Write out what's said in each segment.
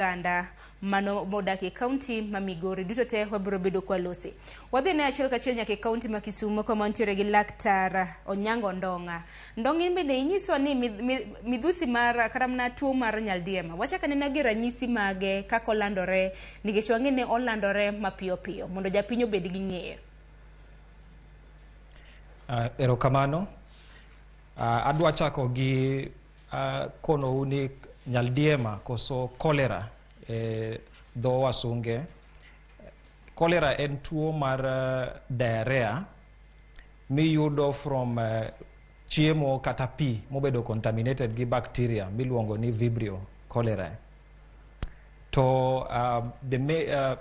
ganda mano modake kaunti ma Migori duto te wabiro bedo kwa lose. Wadhi ne achiel kachiel nyaka kaunti ma Kisumu kama nitiere gi Laktar Onyango Ndong'a. Ndong'a bende inyiso ni midhusi mar karamna tuo mar nyaldiema. Wachaka ne nagi ranyisi mage kako landore nikech wang'e ne olandore mapiyo piyo mondo japinyo bed gi ng'eyo. Erokamano. Adwa chako gi kono uni nyaldiema koso cholera dho wasunge. Cholera en tuo mar diarrhea miyudo from chiemo kata pi mobedo contaminated gi bacteria miluongo ni Vibrio cholerae. To the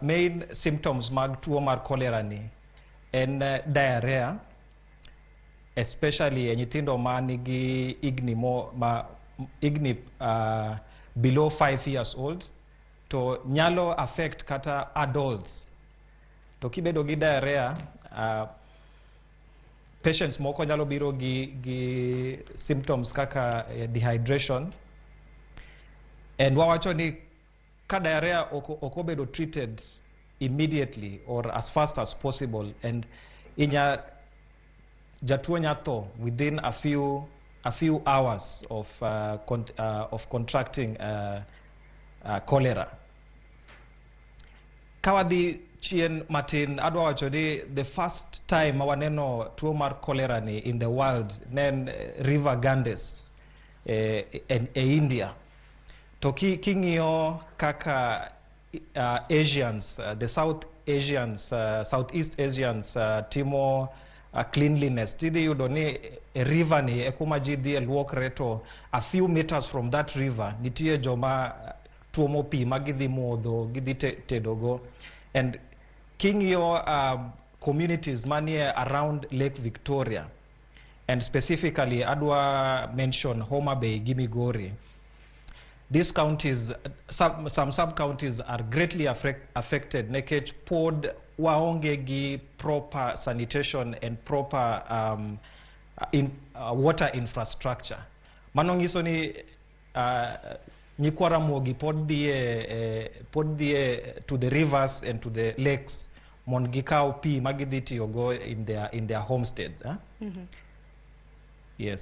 main symptoms mag tuo mar cholera ni en diarrhea, especially nyithindo manigi igni below 5 years old, to nyalo affect kata adults. To kibedo gi diarrhea, patients moko nyalo biro gi symptoms kaka dehydration. And wawacho ni ka diarrhea okobedo treated immediately or as fast as possible, and jatuo nyato within a few hours of contracting cholera. Kawadhi chien matin, adwa wacho ni the first time waneno tuo mar cholera ni in the world nen River Ganges India. To king'iyo kaka Asians, the Southeast Asians timo cleanliness, tidhi yudo ni river ni ekuma ji dhi luokre, to a few meters from that river nitie joma tuomo pi magidhi modho, gidhi tedogo. And king'iyo communities manie around Lake Victoria, and specifically adwa mention Homa Bay gi Migori. These counties, some sub-counties are greatly affected nekech pod waonge gi proper sanitation and proper water infrastructure. Mano nyiso ni nyikwa Ramogi pod dhiye to the rivers and to the lakes mond gikaw pi magidhi tiyogo in their homesteads. Yes.